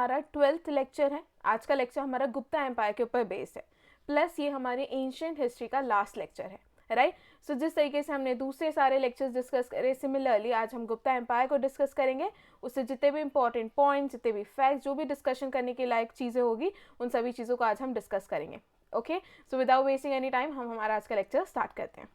हमारा 12th lecture है। आज का लेक्चर हमारा गुप्ता एम्पायर के ऊपर बेस्ड है, प्लस ये हमारे एंशिएंट हिस्ट्री का लास्ट लेक्चर है, राइट। सो जिस तरीके से हमने दूसरे सारे लेक्चर्स डिस्कस करे, सिमिलरली आज हम गुप्ता एम्पायर को डिस्कस करेंगे। उससे जितने भी इंपॉर्टेंट पॉइंट, जितने भी फैक्ट्स, जो भी डिस्कशन करने के लायक चीज़ें होगी, उन सभी चीज़ों को आज हम डिस्कस करेंगे। Okay, so without wasting any time हम हमारा आज का लेक्चर स्टार्ट करते हैं।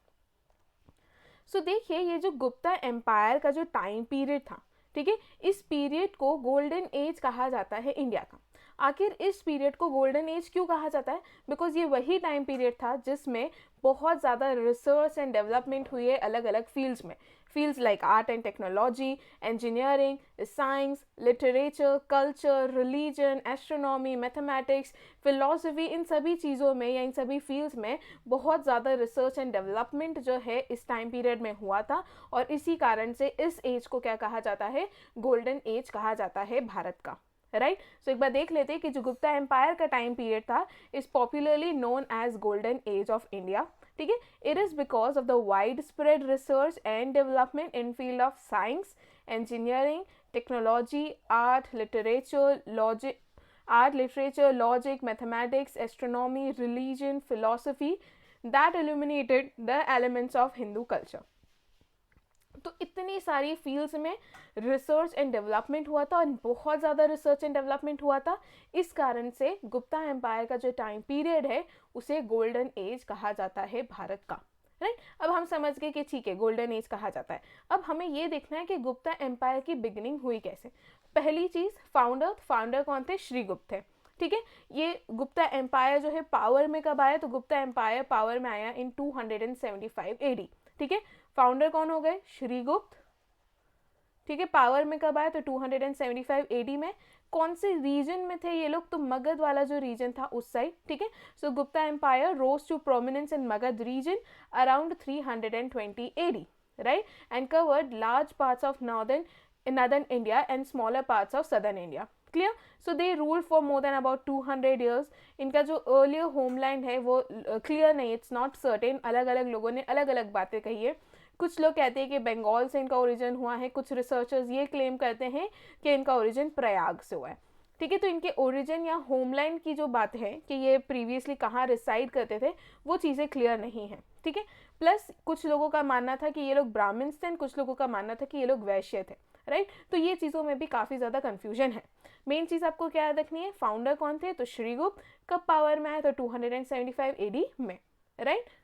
सो देखिए, ये जो गुप्ता एम्पायर का जो टाइम पीरियड था, ठीक है, इस पीरियड को गोल्डन एज कहा जाता है इंडिया का। आखिर इस पीरियड को गोल्डन एज क्यों कहा जाता है? बिकॉज ये वही टाइम पीरियड था जिसमें बहुत ज़्यादा रिसर्च एंड डेवलपमेंट हुई है अलग अलग फील्ड्स में। Fields like art and technology, engineering, science, literature, culture, religion, astronomy, mathematics, philosophy, इन सभी चीज़ों में या इन सभी फील्ड्स में बहुत ज़्यादा रिसर्च एंड डेवलपमेंट जो है इस टाइम पीरियड में हुआ था। और इसी कारण से इस एज को क्या कहा जाता है? गोल्डन एज कहा जाता है भारत का, राइट। सो एक बार देख लेते हैं कि जो गुप्ता एम्पायर का टाइम पीरियड था is popularly known as golden age of India, ठीक है। It is because of the wide spread research and development in field of science, engineering, technology, art, literature, logic, mathematics, astronomy, religion, philosophy that illuminated the elements of Hindu culture। तो इतनी सारी fields में research and development हुआ था और बहुत ज़्यादा research and development हुआ था। इस कारण से गुप्ता एम्पायर का जो टाइम पीरियड है उसे गोल्डन एज कहा जाता है भारत का, राइट। अब हम समझ गए कि ठीक है, गोल्डन एज कहा जाता है। अब हमें ये देखना है कि गुप्ता एम्पायर की बिगिनिंग हुई कैसे। पहली चीज़, फाउंडर कौन थे? श्रीगुप्त थे, ठीक है। ये गुप्ता एम्पायर जो है पावर में कब आया? तो गुप्ता एम्पायर पावर में आया इन 275 AD, ठीक है। फाउंडर कौन हो गए? श्रीगुप्त, ठीक है। पावर में कब आया? तो 275 AD में। कौन से रीजन में थे ये लोग? तो मगध वाला जो रीजन था उस साइड, ठीक है। So Gupta empire rose to prominence in Magadha region around 320 AD, right, and covered large parts of northern India and smaller parts of southern India, clear। so they ruled for more than about 200 years। इनका जो earlier homeland है वो clear नहीं, it's not certain। अलग अलग लोगों ने अलग अलग बातें कही है। कुछ लोग कहते हैं कि बंगाल से इनका ओरिजिन हुआ है, कुछ रिसर्चर्स ये क्लेम करते हैं कि इनका ओरिजिन प्रयाग से हुआ है, ठीक है। तो इनके ओरिजिन या होमलैंड की जो बात है कि ये प्रीवियसली कहाँ रिसाइड करते थे, वो चीज़ें क्लियर नहीं है, ठीक है। प्लस कुछ लोगों का मानना था कि ये लोग ब्राह्मण्स थे, कुछ लोगों का मानना था कि ये लोग वैश्य थे, राइट। तो ये चीज़ों में भी काफ़ी ज़्यादा कन्फ्यूजन है। मेन चीज़ आपको क्या याद रखनी है? फाउंडर कौन थे? तो श्रीगुप्त। कब पावर में आए? तो 275 AD में, राइट।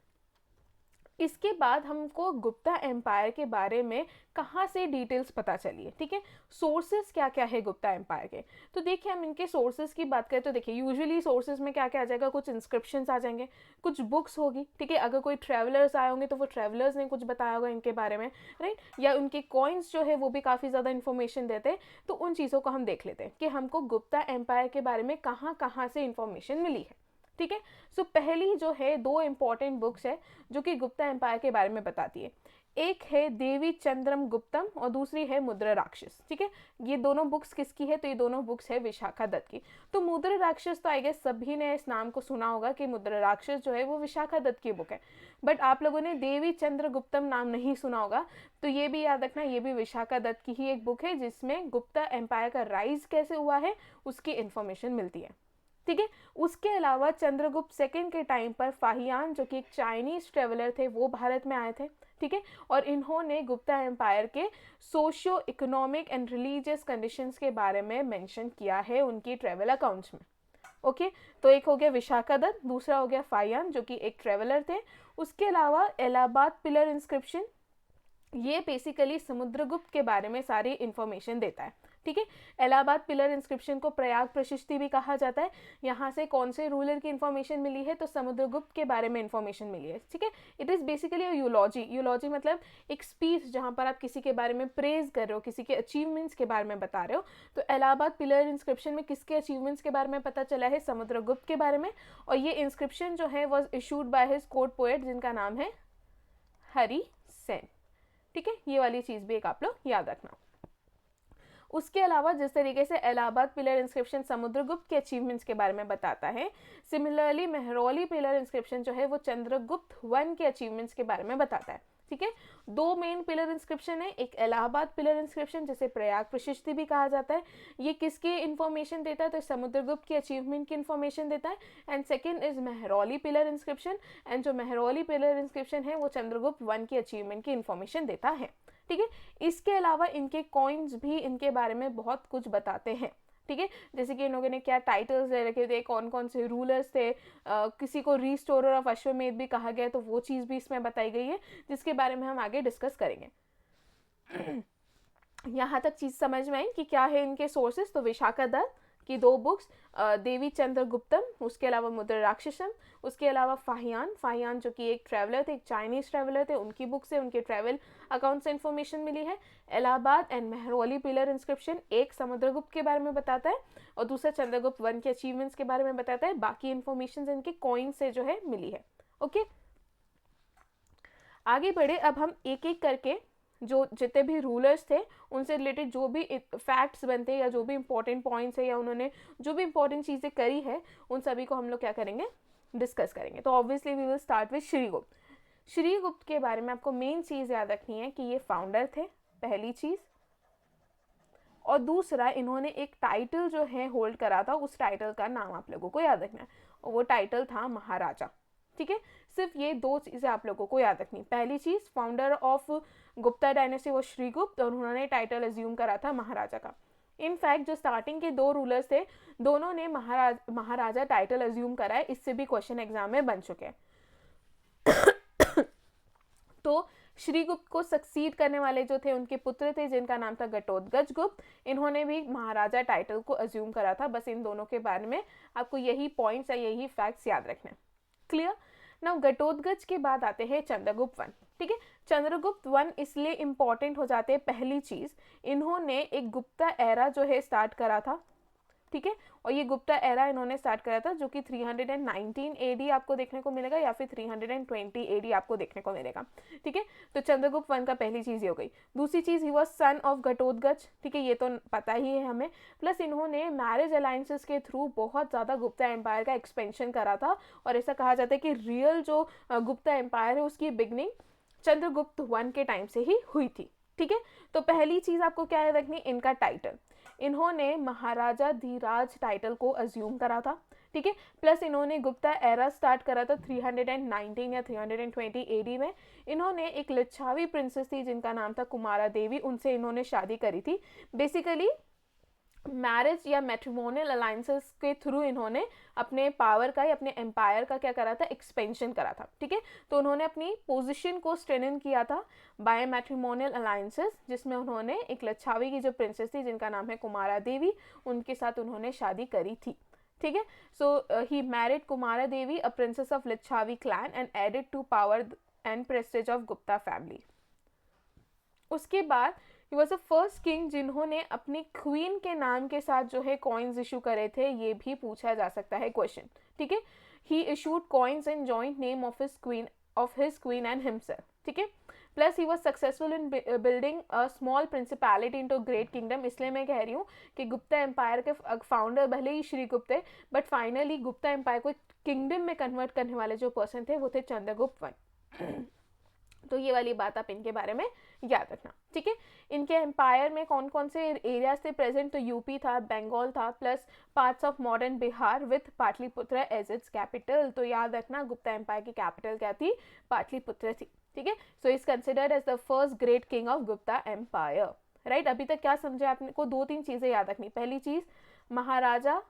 इसके बाद हमको गुप्ता एम्पायर के बारे में कहाँ से डिटेल्स पता चली है, ठीक है। सोर्सेज क्या क्या है गुप्ता एम्पायर के? तो देखिए, हम इनके सोर्सेज की बात करें तो देखिए यूजुअली सोर्सेज में क्या क्या आ जाएगा? कुछ इंस्क्रिप्शंस आ जाएंगे, कुछ बुक्स होगी, ठीक है। अगर कोई ट्रैवलर्स आए होंगे तो वो ट्रैवलर्स ने कुछ बताया होगा इनके बारे में, राइट। या उनके कॉइन्स जो है वो भी काफ़ी ज़्यादा इन्फॉर्मेशन देते हैं। तो उन चीज़ों को हम देख लेते हैं कि हमको गुप्ता एम्पायर के बारे में कहाँ कहाँ से इन्फॉर्मेशन मिली है, ठीक है। सो पहली जो है, दो इंपॉर्टेंट बुक्स है जो कि गुप्ता एम्पायर के बारे में बताती है। एक है देवी चंद्रम गुप्तम और दूसरी है मुद्रा राक्षस, ठीक है। ये दोनों बुक्स किसकी है? तो ये दोनों बुक्स है विशाखा दत्त की। तो मुद्रा राक्षस तो आई गेस सभी ने इस नाम को सुना होगा कि मुद्रा राक्षस जो है वो विशाखा दत्त की बुक है, बट आप लोगों ने देवी चंद्र गुप्तम नाम नहीं सुना होगा। तो ये भी याद रखना, ये भी विशाखा दत्त की ही एक बुक है जिसमें गुप्ता एम्पायर का राइज कैसे हुआ है उसकी इन्फॉर्मेशन मिलती है, ठीक है। उसके अलावा चंद्रगुप्त सेकंड के टाइम पर फाहियान जो कि एक चाइनीज ट्रेवलर थे वो भारत में आए थे, ठीक है। और इन्होंने गुप्ता एम्पायर के socio economic and religious conditions के बारे में मेंशन किया है उनकी ट्रेवल अकाउंट्स में, ओके। तो एक हो गया विशाखा दत्त, दूसरा हो गया फाहियान जो कि एक ट्रेवलर थे। उसके अलावा इलाहाबाद पिलर इंस्क्रिप्शन, ये बेसिकली समुद्रगुप्त के बारे में सारी इंफॉर्मेशन देता है, ठीक है। इलाहाबाद पिलर इंस्क्रिप्शन को प्रयाग प्रशस्ति भी कहा जाता है। यहाँ से कौन से रूलर की इन्फॉर्मेशन मिली है? तो समुद्रगुप्त के बारे में इन्फॉर्मेशन मिली है, ठीक है। इट इज़ बेसिकली यूलॉजी मतलब एक स्पीच जहाँ पर आप किसी के बारे में प्रेज कर रहे हो, किसी के अचीवमेंट्स के बारे में बता रहे हो। तो इलाहाबाद पिलर इंस्क्रिप्शन में किसके अचीवमेंट्स के बारे में पता चला है? समुद्रगुप्त के बारे में। और ये इंस्क्रिप्शन जो है was issued by his court poet जिनका नाम है हरि सेन, ठीक है। ये वाली चीज़ भी एक आप लोग याद रखना। उसके अलावा जिस तरीके से इलाहाबाद पिलर इंस्क्रिप्शन समुद्रगुप्त के अचीवमेंट्स के बारे में बताता है, सिमिलरली मेहरौली पिलर इंस्क्रिप्शन जो है वो चंद्रगुप्त वन के अचीवमेंट्स के बारे में बताता है, ठीक है। दो मेन पिलर इंस्क्रिप्शन है, एक इलाहाबाद पिलर इंस्क्रिप्शन जिसे प्रयाग प्रशस्ति भी कहा जाता है, ये किसकी इंफॉर्मेशन देता है, तो समुद्रगुप्त की अचीवमेंट की इंफॉर्मेशन देता है। And second is Mehrauli pillar inscription, and जो मेहरौली पिलर इंस्क्रिप्शन है वो चंद्रगुप्त वन की अचीवमेंट की इंफॉर्मेशन देता है, ठीक है। इसके अलावा इनके कॉइन्स भी इनके बारे में बहुत कुछ बताते हैं, ठीक है। जैसे कि इन लोगों ने क्या टाइटल्स ले रखे थे, कौन कौन से रूलर्स थे, किसी को रिस्टोरर ऑफ अश्वमेध भी कहा गया, तो वो चीज़ भी इसमें बताई गई है, जिसके बारे में हम आगे डिस्कस करेंगे। यहाँ तक चीज़ समझ में आई कि क्या है इनके सोर्सेस, तो विशाखा दत्त की दो बुक्स, देवी चंद्रगुप्तम, उसके अलावा मुद्रा राक्षसम, उसके अलावा फाहियान जो कि एक ट्रैवलर थे, एक चाइनीज ट्रैवलर थे, उनकी बुक से उनके ट्रैवल अकाउंट से इन्फॉर्मेशन मिली है। Allahabad and Mehrauli pillar inscription एक समुद्रगुप्त के बारे में बताता है और दूसरा चंद्रगुप्त वन के अचीवमेंट्स के बारे में बताता है, बाकी इन्फॉर्मेशन इनके कॉइन से जो है मिली है। ओके, आगे बढ़े, अब हम एक एक करके जो जितने भी रूलर्स थे उनसे रिलेटेड जो भी फैक्ट्स बनते हैं या जो भी इंपॉर्टेंट पॉइंट्स है या उन्होंने जो भी इंपॉर्टेंट चीज़ें करी है उन सभी को हम लोग क्या करेंगे, डिस्कस करेंगे। तो obviously we will start with Srigupta. Srigupta के बारे में आपको मेन चीज़ याद रखनी है कि ये फाउंडर थे, पहली चीज़, और दूसरा इन्होंने एक टाइटल जो है होल्ड करा था, उस टाइटल का नाम आप लोगों को याद रखना है, और वो टाइटल था महाराजा, ठीक है। सिर्फ ये दो चीज़ें आप लोगों को याद रखनी। पहली चीज़, फाउंडर ऑफ गुप्ता डायनेस्टी वो श्रीगुप्त, और उन्होंने टाइटल एज्यूम करा था महाराजा का। इनफैक्ट जो स्टार्टिंग के दो रूलर्स थे दोनों ने महाराजा टाइटल एज्यूम करा है, इससे भी क्वेश्चन एग्जाम में बन चुके हैं। तो श्रीगुप्त को सक्सीड करने वाले जो थे उनके पुत्र थे जिनका नाम था घटोत्कच गुप्त, इन्होंने भी महाराजा टाइटल को अज्यूम करा था। बस इन दोनों के बारे में आपको यही पॉइंट्स या यही फैक्ट्स याद रखने। क्लियर। नाउ घटोत्कच के बाद आते हैं चंद्रगुप्त वन, ठीक है। चंद्रगुप्त वन इसलिए इंपॉर्टेंट हो जाते हैं, पहली चीज इन्होंने एक गुप्ता एरा जो है स्टार्ट करा था, ठीक है। और ये गुप्ता एरा इन्होंने स्टार्ट करा था जो कि 319 एडी आपको देखने को मिलेगा या फिर 320 एडी आपको देखने को मिलेगा, ठीक है। तो चंद्रगुप्त वन का पहली चीज ये हो गई। दूसरी चीज, he was son of Ghatotkacha, ठीक है, ये तो पता ही है हमें। प्लस इन्होंने मैरिज अलायंसेस के थ्रू बहुत ज़्यादा गुप्ता एम्पायर का एक्सपेंशन करा था, और ऐसा कहा जाता है कि रियल जो गुप्ता एम्पायर है उसकी बिगनिंग चंद्रगुप्त वन के टाइम से ही हुई थी, ठीक है। तो पहली चीज आपको क्या याद रखनी, इनका टाइटल, इन्होंने महाराजा धीराज टाइटल को अज्यूम करा था, ठीक है। प्लस इन्होंने गुप्ता एरा स्टार्ट करा था 319 या 320 एडी में। इन्होंने एक लिच्छावी प्रिंसेस थी जिनका नाम था कुमारा देवी, उनसे इन्होंने शादी करी थी। बेसिकली मैरिज या मैट्रिमोनियल अलायंसेस के थ्रू इन्होंने अपने पावर का या अपने एम्पायर का क्या करा था, एक्सपेंशन करा था, ठीक है। तो उन्होंने अपनी पोजीशन को स्ट्रेंथन किया था बाय मैट्रिमोनियल अलायंसेस, जिसमें उन्होंने एक लच्छावी की जो प्रिंसेस थी जिनका नाम है कुमारा देवी, उनके साथ उन्होंने शादी करी थी, ठीक है। So he married Kumara Devi, a princess of Licchavi clan, and added to power and prestige of Gupta family. उसके बाद he was the first king जिन्होंने अपनी क्वीन के नाम के साथ जो है कॉइन्स इशू करे थे, ये भी पूछा जा सकता है क्वेश्चन, ठीक है। He issued coins in joint name of his queen and himself, ठीक है। Plus he was successful in building a small principality into great kingdom. इसलिए मैं कह रही हूँ कि गुप्ता एम्पायर के फाउंडर भले ही श्रीगुप्त है, बट फाइनली गुप्ता एम्पायर को किंगडम में कन्वर्ट करने वाले जो पर्सन थे वो थे चंद्रगुप्त वन। तो ये वाली बात आप इनके बारे में याद रखना, ठीक है। इनके एम्पायर में कौन कौन से एरियाज थे प्रेजेंट, तो यूपी था, बंगाल था, plus parts of modern Bihar with Pataliputra as its capital. तो याद रखना गुप्ता एम्पायर की कैपिटल क्या थी, पाटलिपुत्र थी, ठीक है। So is considered as the first great king of Gupta empire, right. अभी तक क्या समझे आपको, दो तीन चीजें याद रखनी। पहली चीज, महाराजा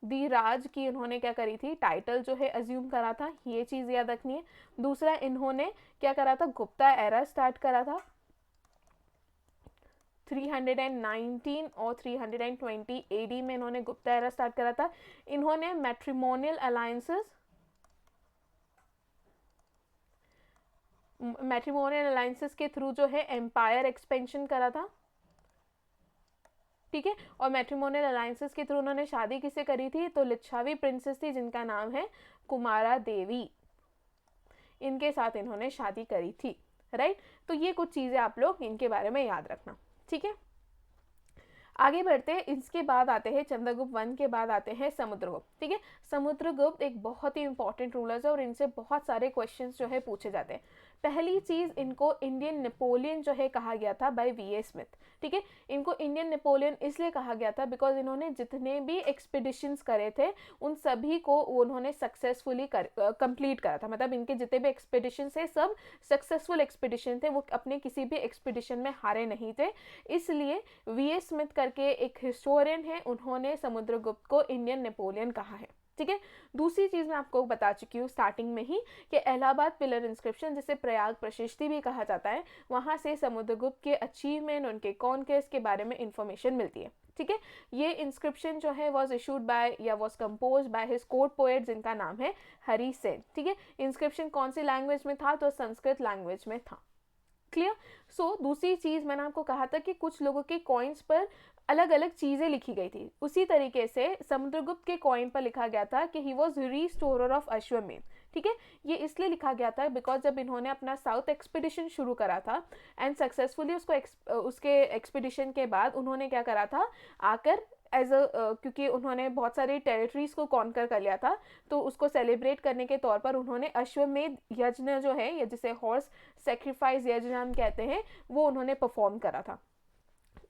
धीराज की उन्होंने क्या करी थी, टाइटल जो है अज्यूम करा था, ये चीज याद रखनी है। दूसरा, इन्होंने क्या करा था, गुप्ता एरा स्टार्ट करा था 319 और 320 एडी में इन्होंने गुप्ता एरा स्टार्ट करा था। इन्होंने मैट्रिमोनियल अलायंसेस के थ्रू जो है एम्पायर एक्सपेंशन करा था, ठीक है। और मैट्रिमोनियल अलायंसेस के थ्रू उन्होंने शादी किससे करी थी, तो लिच्छावी प्रिंसेस थी जिनका नाम है कुमारा देवी, इनके साथ इन्होंने शादी करी थी, राइट। तो ये कुछ चीजें आप लोग इनके बारे में याद रखना, ठीक है। आगे बढ़ते हैं, इसके बाद आते हैं चंद्रगुप्त वन के बाद आते हैं समुद्रगुप्त। ठीक है, समुद्रगुप्त एक बहुत ही इंपॉर्टेंट रूलर है और इनसे बहुत सारे क्वेश्चंस जो है पूछे जाते हैं। पहली चीज, इनको इंडियन नेपोलियन जो है कहा गया था बाय वी ए स्मिथ। ठीक है, इनको इंडियन नेपोलियन इसलिए कहा गया था बिकॉज इन्होंने जितने भी एक्सपीडिशंस करे थे उन सभी को उन्होंने सक्सेसफुली कंप्लीट करा था। मतलब इनके जितने भी एक्सपीडिशन थे सब सक्सेसफुल एक्सपीडिशन थे, वो अपने किसी भी एक्सपीडिशन में हारे नहीं थे। इसलिए वी ए स्मिथ करके एक हिस्टोरियन है, उन्होंने समुद्रगुप्त को इंडियन नेपोलियन कहा है। ठीक है, दूसरी चीज मैं आपको बता चुकी हूँ स्टार्टिंग में ही कि इलाहाबाद पिलर इंस्क्रिप्शन, जिसे प्रयाग प्रशस्ति भी कहा जाता है, वहां से समुद्रगुप्त के अचीवमेंट, उनके कॉन्क्वेस्ट के बारे में इंफॉर्मेशन मिलती है। ठीक है, ये इंस्क्रिप्शन जो है वॉज इशूड बाय या was compose by his court poet जिनका नाम है हरि सेन। ठीक है, इंस्क्रिप्शन कौन सी लैंग्वेज में था, तो संस्कृत लैंग्वेज में था। क्लियर। सो दूसरी चीज मैंने आपको कहा था कि कुछ लोगों के कॉइन्स पर अलग अलग चीजें लिखी गई थी, उसी तरीके से समुद्रगुप्त के कॉइन पर लिखा गया था कि ही वॉज रिस्टोरर ऑफ अश्वमेध। ठीक है, ये इसलिए लिखा गया था बिकॉज जब इन्होंने अपना साउथ एक्सपीडिशन शुरू करा था एंड सक्सेसफुली उसके एक्सपीडिशन के बाद उन्होंने क्या करा था, आकर एज अ क्योंकि उन्होंने बहुत सारी टेरिटरीज को कॉन्कर कर लिया था, तो उसको सेलिब्रेट करने के तौर पर उन्होंने अश्वमेध यज्ञ जो है, या जिसे हॉर्स सेक्रीफाइस यज्ञ हम कहते हैं, वो उन्होंने परफॉर्म करा था।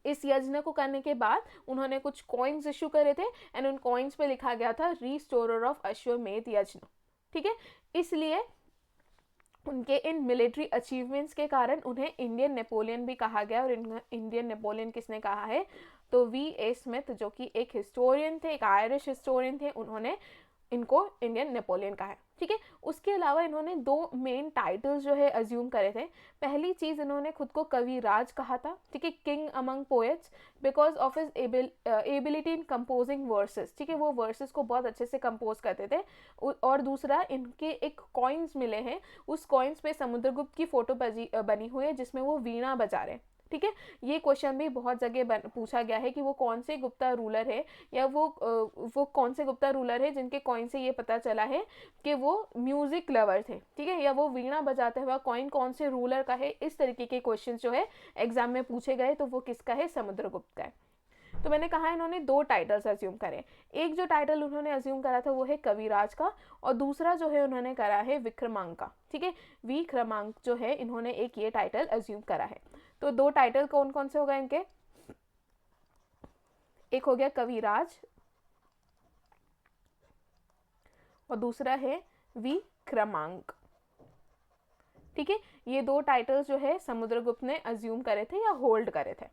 इस यज्ञ को करने के बाद उन्होंने कुछ कॉइन्स इशू करे थे एंड उन कॉइन्स पे लिखा गया था रिस्टोरर ऑफ अश्वमेध यज्ञ। ठीक है, इसलिए उनके इन मिलिट्री अचीवमेंट्स के कारण उन्हें इंडियन नेपोलियन भी कहा गया। और इंडियन नेपोलियन किसने कहा है, तो वी ए स्मिथ, जो कि एक हिस्टोरियन थे, एक आयरिश हिस्टोरियन थे, उन्होंने इनको इंडियन नेपोलियन कहा है। ठीक है, उसके अलावा इन्होंने दो मेन टाइटल्स जो है अज्यूम करे थे। पहली चीज, इन्होंने खुद को कविराज कहा था। ठीक है, king among poets, because of his ability in composing versus. ठीक है, वो वर्सेस को बहुत अच्छे से कंपोज करते थे। और दूसरा, इनके एक कॉइन्स मिले हैं, उस कॉइन्स पे समुद्रगुप्त की फोटो बनी हुई है जिसमें वो वीणा बजा रहे हैं। ठीक है, ये क्वेश्चन भी बहुत जगह पूछा गया है कि वो कौन से गुप्ता रूलर है, या वो कौन से गुप्ता रूलर है जिनके कॉइन से ये पता चला है कि वो म्यूजिक लवर थे। ठीक है, या वो वीणा बजाते हुआ कॉइन कौन से रूलर का है। इस तरीके के क्वेश्चन जो है एग्जाम में पूछे गए, तो वो किसका है, समुद्रगुप्त का है। तो मैंने कहा इन्होंने दो टाइटल्स अज्यूम करे। एक जो टाइटल उन्होंने अज्यूम करा था वो है कविराज का, और दूसरा जो है उन्होंने करा है विक्रमांक का। ठीक है, विक्रमांक जो है इन्होंने एक ये टाइटल अज्यूम करा है। तो दो टाइटल कौन कौन से हो गए इनके, एक हो गया कविराज और दूसरा है विक्रमांक। ठीक है, ये दो टाइटल्स जो है समुद्रगुप्त ने अज्यूम करे थे या होल्ड करे थे।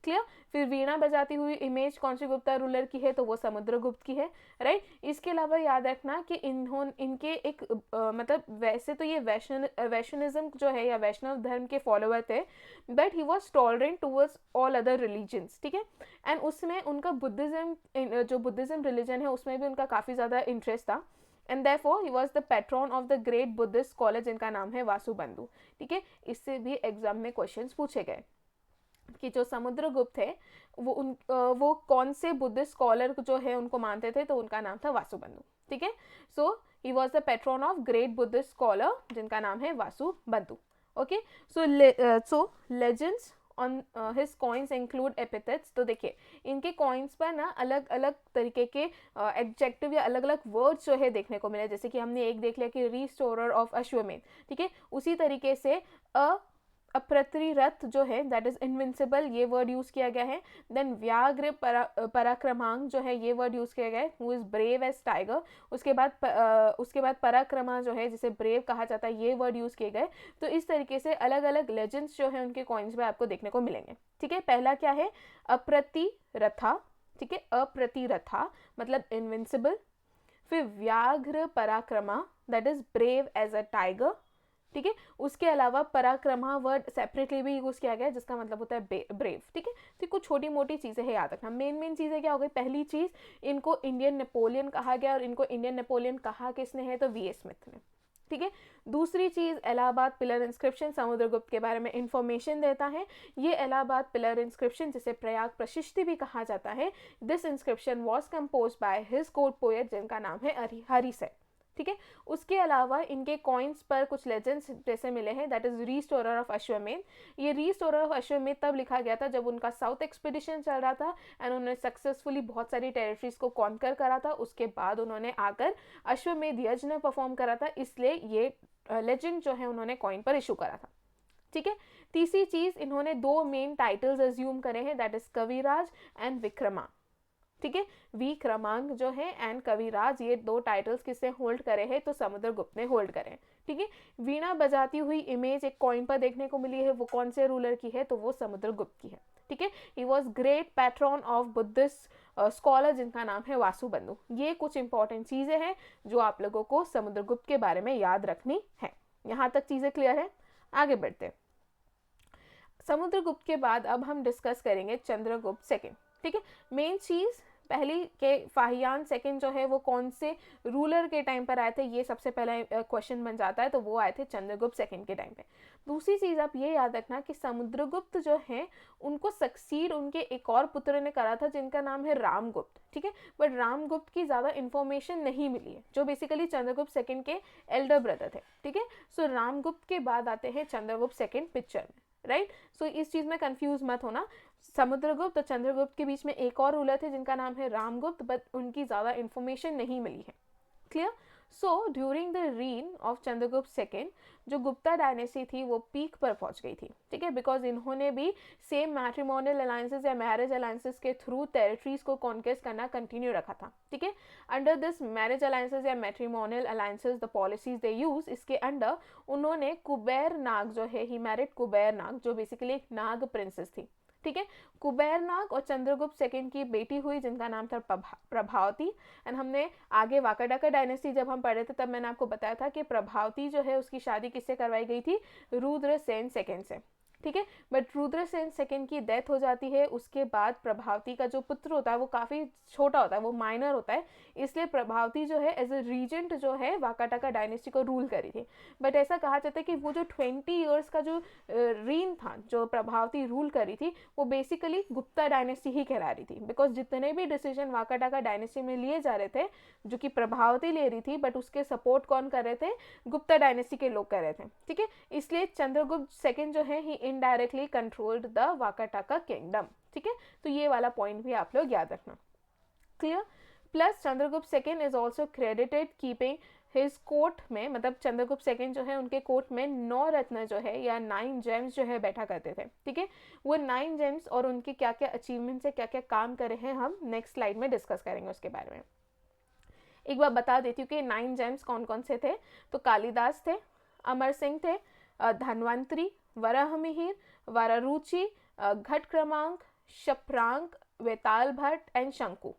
क्लियर। फिर वीणा बजाती हुई इमेज कौन सी गुप्ता रूलर की है, तो वो समुद्रगुप्त की है। राइट। इसके अलावा याद रखना कि इनके एक मतलब वैसे तो ये वैष्णविज्म जो है या वैष्णव धर्म के फॉलोअर थे, but he was tolerant towards all other religions. ठीक है, एंड उसमें उनका बुद्धिज्म, जो बुद्धिज्म रिलीजन है उसमें भी उनका काफ़ी ज़्यादा इंटरेस्ट था। And therefore he was the patron of the great Buddhist college जिनका नाम है वासुबंधु। ठीक है, इससे भी एग्जाम में क्वेश्चंस पूछे गए कि जो समुद्रगुप्त है वो कौन से बुद्धिस्ट स्कॉलर जो है उनको मानते थे, तो उनका नाम था वासुबंधु। ठीक है, so he was the patron of great Buddhist scholar जिनका नाम है Vasubandhu. Okay, so legends on his coins include epithets. तो देखिए इनके कॉइन्स पर ना अलग अलग तरीके के एडजेक्टिव या अलग अलग वर्ड्स जो है देखने को मिले, जैसे कि हमने एक देख लिया कि रिस्टोरर ऑफ अश्वमेध। ठीक है, उसी तरीके से अप्रतिरथ जो है दैट इज इनविंसिबल, ये वर्ड यूज किया गया है। देन व्याघ्र पराक्रमांग जो है ये वर्ड यूज किया गया है, who is brave as tiger. उसके बाद पराक्रमा जो है जिसे ब्रेव कहा जाता है, ये वर्ड यूज किए गए। तो इस तरीके से अलग अलग लेजेंड्स जो है उनके कॉइन्स में आपको देखने को मिलेंगे। ठीक है, पहला क्या है, अप्रतिरथा। ठीक है, अप्रतिरथा मतलब इनविंसिबल। फिर Vyaghra Parakrama that is brave as a tiger. ठीक है, उसके अलावा पराक्रमा वर्ड सेपरेटली भी यूज किया गया जिसका मतलब होता है ब्रेव। ठीक है, तो कुछ छोटी मोटी चीजें हैं याद रखना। मेन चीजें क्या हो गई, पहली चीज इनको इंडियन नेपोलियन कहा गया, और इनको इंडियन नेपोलियन कहा किसने है, तो वी ए स्मिथ ने। ठीक है, दूसरी चीज इलाहाबाद पिलर इंस्क्रिप्शन समुद्रगुप्त के बारे में इंफॉर्मेशन देता है। ये इलाहाबाद पिलर इंस्क्रिप्शन जिसे प्रयाग प्रशस्ति भी कहा जाता है, this inscription was compose by his court poet जिनका नाम है हरि सेन। ठीक है। उसके अलावा इनके कॉइन्स पर कुछ लेजेंड्स जैसे मिले हैं, दैट इज रीस्टोरर ऑफ अश्वमेध। ये रीस्टोरर ऑफ अश्वमेध तब लिखा गया था जब उनका साउथ एक्सपीडिशन चल रहा था एंड उन्होंने सक्सेसफुली बहुत सारी टेरिटरीज को कॉन्कर करा था। उसके बाद उन्होंने आकर अश्वमेध यज्ञ परफॉर्म करा था, इसलिए ये लेजेंड जो है उन्होंने कॉइन पर इशू करा था। ठीक है। तीसरी चीज, इन्होंने दो मेन टाइटल्स अज्यूम करे हैं, that is Kaviraj and Vikrama. ठीक है, विक्रमांक जो है एंड कविराज, ये दो टाइटल्स किसने होल्ड करे हैं, तो समुद्रगुप्त ने होल्ड करे हैं। ठीक है। वीणा बजाती हुई इमेज एक कॉइन पर देखने को मिली है, वो कौन से रूलर की है, तो वो समुद्रगुप्त की है। ठीक है। He was great patron of Buddhist scholar जिनका नाम है वासुबंधु। ये कुछ इंपॉर्टेंट चीजें हैं जो आप लोगों को समुद्रगुप्त के बारे में याद रखनी है। यहाँ तक चीजें क्लियर है? आगे बढ़ते हैं। समुद्रगुप्त के बाद अब हम डिस्कस करेंगे चंद्रगुप्त सेकंड। ठीक है। मेन चीज पहली के फाहियान सेकंड जो है वो कौन से रूलर के टाइम पर आए थे, ये सबसे पहला क्वेश्चन बन जाता है, तो वो आए थे चंद्रगुप्त सेकंड के टाइम पे। दूसरी चीज आप ये याद रखना कि समुद्रगुप्त जो है उनको सक्सीड उनके एक और पुत्र ने करा था जिनका नाम है रामगुप्त। ठीक है। बट रामगुप्त की ज्यादा इंफॉर्मेशन नहीं मिली है, जो बेसिकली चंद्रगुप्त सेकंड के एल्डर ब्रदर थे। ठीक है। सो रामगुप्त के बाद आते हैं चंद्रगुप्त सेकंड पिक्चर में, राइट। सो इस चीज में कंफ्यूज मत होना, समुद्रगुप्त और चंद्रगुप्त के बीच में एक और रूलर थे जिनका नाम है रामगुप्त, बट उनकी ज्यादा इंफॉर्मेशन नहीं मिली है। Clear? So during the reign of Chandragupta second जो गुप्ता डायनेस्टी थी वो पीक पर पहुंच गई थी। ठीक है। बिकॉज इन्होंने भी सेम मैट्रिमोनियल अलायंसेस या मैरिज अलायंसेस के थ्रू टेरिटरीज को कॉन्क्वेस्ट करना कंटिन्यू रखा था। ठीक है। अंडर दिस मैरिज अलायंसेस या matrimonial alliances the policies they use, इसके अंडर उन्होंने कुबेर नाग जो है, ही मैरिड कुबेर नाग जो बेसिकली एक नाग प्रिंसेस थी। ठीक है। कुबेर नाग और चंद्रगुप्त सेकंड की बेटी हुई जिनका नाम था प्रभावती। एंड हमने आगे वाकाटका डायनेस्टी जब हम पढ़े थे तब मैंने आपको बताया था कि प्रभावती जो है उसकी शादी किससे करवाई गई थी, रुद्रसेन सेकंड से। ठीक है। बट रुद्रसेन सेकंड की डेथ हो जाती है, उसके बाद प्रभावती का जो पुत्र होता है वो काफ़ी छोटा होता है, वो माइनर होता है, इसलिए प्रभावती जो है एज ए रीजेंट जो है वाकाटका डायनेस्टी को रूल करी थी। बट ऐसा कहा जाता है कि वो जो 20 ईयर्स का जो रीन था जो प्रभावती रूल करी थी वो बेसिकली गुप्ता डायनेस्टी ही कहला रही थी। बिकॉज जितने भी डिसीजन वाकाटका डायनेस्टी में लिए जा रहे थे जो कि प्रभावती ले रही थी, बट उसके सपोर्ट कौन कर रहे थे, गुप्ता डायनेस्टी के लोग कर रहे थे। ठीक है। इसलिए चंद्रगुप्त सेकंड जो है ही indirectly controlled the Vakataka kingdom. ठीक है। तो ये वाला पॉइंट भी आप लोग याद रखना। Clear? Plus Chandragupta second is also credited keeping his court में, मतलब चंद्रगुप्त सेकंड जो है उनके कोर्ट में 9 रत्न जो है या 9 जेम्स जो है बैठा करते थे। ठीक है। वो 9 जेम्स और उनके क्या क्या अचीवमेंट्स है, क्या क्या काम करे हैं, हम नेक्स्ट स्लाइड में डिस्कस करेंगे उसके बारे में। एक बार बता देती हूँ कि 9 जेम्स कौन कौन से थे। तो कालिदास थे, अमर सिंह थे, धन्वंतरी, वराहमिहिर, वरारुचि, घट क्रमांक, शप्रांक, वेताल भट्ट एंड शंकु।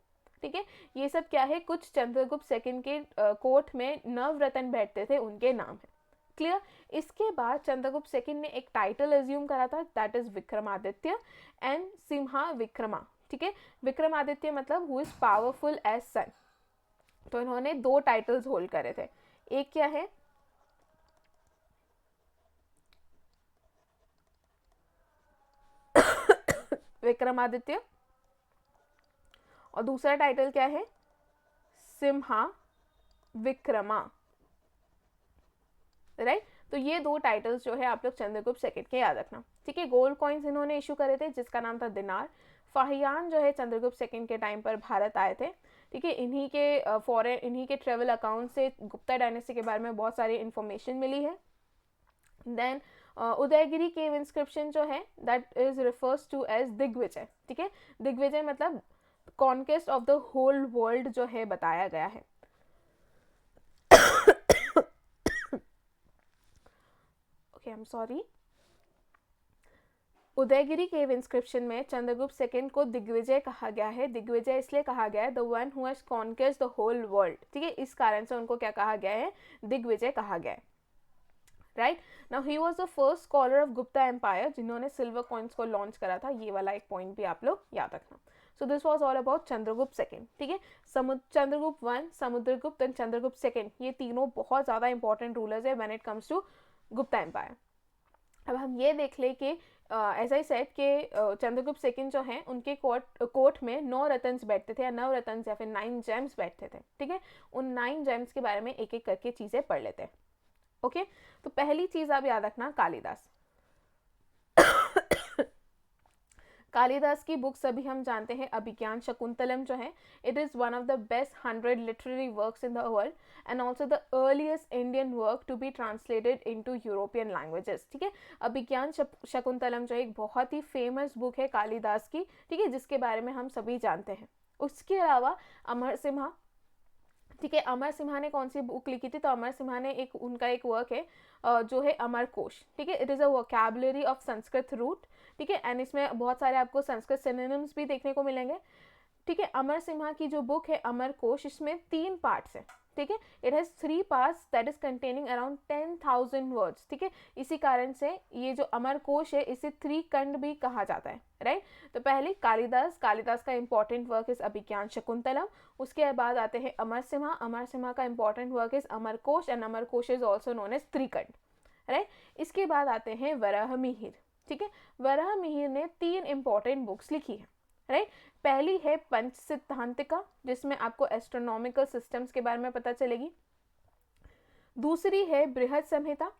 ठीक है। ये सब क्या है, कुछ चंद्रगुप्त सेकंड के कोर्ट में नवरत्न बैठते थे, उनके नाम है। क्लियर? इसके बाद चंद्रगुप्त सेकंड ने एक टाइटल अज्यूम करा था, that is Vikramaditya and Simha Vikrama. ठीक है। विक्रमादित्य मतलब who is powerful as sun. तो इन्होंने 2 टाइटल्स होल्ड करे थे। एक क्या है, विक्रमादित्य, और दूसरा टाइटल क्या है, सिम्हा विक्रमा। राइट? तो ये 2 टाइटल्स जो है आप लोग चंद्रगुप्त सेकंड के याद रखना। ठीक है। गोल्ड कॉइन्स इन्होंने इशू करे थे जिसका नाम था दिनार। फाहियान जो है चंद्रगुप्त सेकंड के टाइम पर भारत आए थे। ठीक है। इन्हीं के ट्रेवल अकाउंट से गुप्ता डायनेस्टी के बारे में बहुत सारी इंफॉर्मेशन मिली है। देन उदयगिरी केव इंस्क्रिप्शन जो है that is refers to as दिग्विजय। ठीक है। दिग्विजय मतलब conquest of the whole world जो है बताया गया है। Okay, I am sorry. Udayagiri cave inscription में चंद्रगुप्त सेकंड को दिग्विजय कहा गया है। दिग्विजय इसलिए कहा गया है, the one who has conquest the whole world. ठीक है। इस कारण से उनको क्या कहा गया है, दिग्विजय कहा गया है। Right? Now he was the first scholar of Gupta empire जिन्होंने सिल्वर कॉइन्स को लॉन्च करा था। ये वाला एक पॉइंट भी आप लोग याद रखना। So this was all about Chandragupta second. ठीक है। चंद्रगुप्त 1, समुद्रगुप्त एंड चंद्रगुप्त सेकंड, ये तीनों बहुत ज़्यादा इंपॉर्टेंट रूलर्स है when it comes to Gupta empire. अब हम ये देख ले कि एज आई सेड कि चंद्रगुप्त सेकंड जो हैं उनके कोर्ट में 9 रत्न्स बैठते थे, या 9 रत्न्स या फिर 9 जेम्स बैठते थे, ठीक है। उन 9 जेम्स के बारे में एक एक करके चीज़ें पढ़ लेते हैं, ओके। तो पहली चीज़ आप याद रखना, कालिदास। कालिदास की बुक सभी हम जानते हैं, अभिज्ञान शकुंतलम जो है, it is one of the best 100 literary works in the world and also the earliest Indian work to be translated into European languages, ठीक है। अभिज्ञान शकुंतलम जो एक बहुत ही फेमस बुक है कालिदास की, ठीक है, जिसके बारे में हम सभी जानते हैं। उसके अलावा अमर सिम्हा, ठीक है, अमर सिम्हा ने कौन सी बुक लिखी थी, तो अमर सिम्हा ने उनका एक वर्क है जो है अमर कोश, ठीक है। It is a vocabulary of Sanskrit root, ठीक है, एंड इसमें बहुत सारे आपको संस्कृत सिनोनिम्स भी देखने को मिलेंगे, ठीक है। अमर सिम्हा की जो बुक है अमर कोश, इसमें 3 पार्ट्स हैं, ठीक है। It has 3 parts that is containing around 10,000 words, ठीक है। इसी कारण से ये जो अमर कोश है इसे 3 खंड भी कहा जाता है, राइट। तो पहले कालिदास का इंपॉर्टेंट वर्क इज अभिज्ञान शकुंतलम। उसके बाद आते हैं अमर सिम्हा का इंपॉर्टेंट वर्क इज अमर कोश, and Amar Kosh is also known as Trikand, right. इसके बाद आते हैं वराह मिहिर, ठीक है। वराह मिहिर ने 3 इंपॉर्टेंट बुक्स लिखी है, राइट। पहली है पंच सिद्धांतिका, जिसमें आपको एस्ट्रोनॉमिकल सिस्टम्स के बारे में पता चलेगी। दूसरी है Brihat Samhita,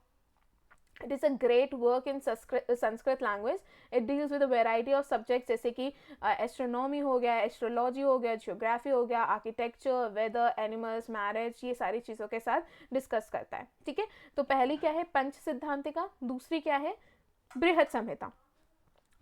it is a great work in Sanskrit language. It deals with a variety of subjects, जैसे कि एस्ट्रोनॉमी हो गया, एस्ट्रोलॉजी हो गया, जियोग्राफी हो गया, आर्किटेक्चर, वेदर, एनिमल्स, मैरिज, ये सारी चीज़ों के साथ डिस्कस करता है, ठीक है। तो पहली क्या है, पंच सिद्धांतिका, दूसरी क्या है, बृहद संहिता,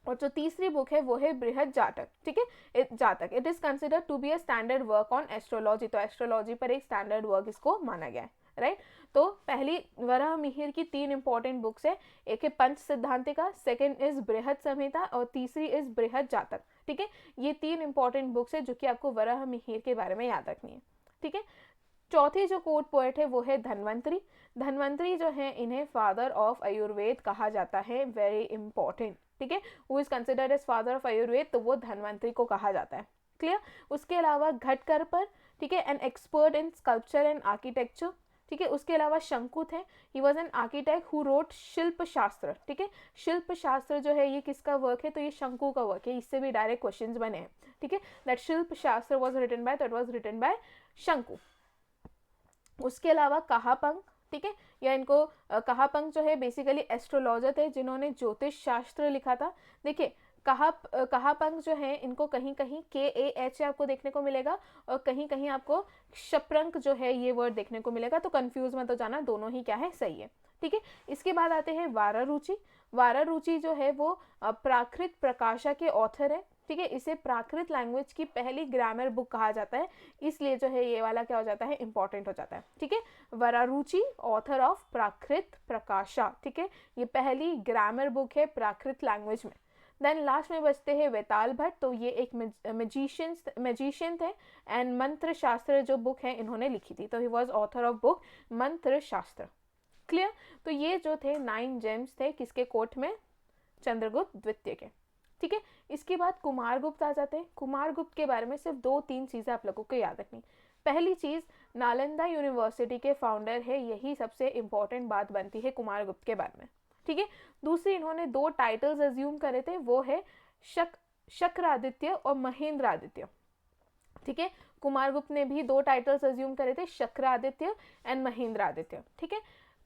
और जो तीसरी बुक है वो है बृहद जातक, ठीक है। Jataka it is considered to be a standard work on astrology, तो एस्ट्रोलॉजी पर एक स्टैंडर्ड वर्क इसको माना गया है, राइट। तो पहली वराह मिहिर की 3 इंपॉर्टेंट बुक्स है, एक है पंच सिद्धांतिका, सेकंड इज बृहद संहिता, और तीसरी इज बृहद जातक, ठीक है। ये 3 इंपॉर्टेंट बुक्स है जो कि आपको वराह मिहिर के बारे में याद रखनी है, ठीक है। चौथी जो कोर्ट पोएट है वो है धन्वंतरी। धन्वंतरी जो है इन्हें फादर ऑफ आयुर्वेद कहा जाता है, वेरी इंपॉर्टेंट, ठीक है। Who is considered as father of Ayurveda, तो वो धन्वंतरी को कहा जाता है, क्लियर। उसके अलावा घटकर पर, ठीक है, an expert in sculpture and architecture, ठीक है। उसके अलावा शंकुत है, he was an architect who wrote शिल्प शास्त्र, ठीक है। शिल्प शास्त्र जो है ये किसका वर्क है, तो ये शंकु का वर्क है, इससे भी डायरेक्ट क्वेश्चंस बने हैं, ठीक है। That Shilpa Shastra was written by, that was written by Shanku. उसके अलावा कहापंक, ठीक है, या इनको कहापंक जो है बेसिकली एस्ट्रोलॉजर थे जिन्होंने ज्योतिष शास्त्र लिखा था। देखिए कहापंक जो है इनको कहीं कहीं KAH आपको देखने को मिलेगा, और कहीं कहीं आपको शप्रंक जो है ये वर्ड देखने को मिलेगा, तो कंफ्यूज मत हो जाना, दोनों ही क्या है, सही है, ठीक है। इसके बाद आते हैं वारारुचि। वारारुचि जो है वो प्राकृत प्रकाशा के ऑथर है, ठीक है। इसे प्राकृत लैंग्वेज की पहली ग्रामर बुक कहा जाता है, इसलिए जो है ये वाला क्या हो जाता है, इंपॉर्टेंट हो जाता है, ठीक है। वरारुचि ऑथर ऑफ प्राकृत प्रकाशा, ठीक है, ये पहली ग्रामर बुक है प्राकृत लैंग्वेज में। देन लास्ट में बचते हैं वेताल भट्ट, तो ये एक मैजिशियन थे, एंड मंत्र शास्त्र जो बुक है इन्होंने लिखी थी, तो he was author of book मंत्र शास्त्र, क्लियर। तो ये जो थे 9 जेम्स थे किसके कोर्ट में, चंद्रगुप्त द्वितीय के, ठीक है। इसके बाद कुमारगुप्त आ जाते हैं। कुमारगुप्त के बारे में सिर्फ 2-3 चीज़ें आप लोगों को याद रखनी। पहली चीज़, नालंदा यूनिवर्सिटी के फाउंडर है, यही सबसे इंपॉर्टेंट बात बनती है कुमारगुप्त के बारे में, ठीक है। दूसरी, इन्होंने 2 टाइटल्स अज्यूम करे थे, वो है शक्रादित्य और महेंद्रादित्य, ठीक है। कुमारगुप्त ने भी 2 टाइटल्स अज्यूम करे थे, शक्रादित्य एंड महेंद्रादित्य, ठीक है।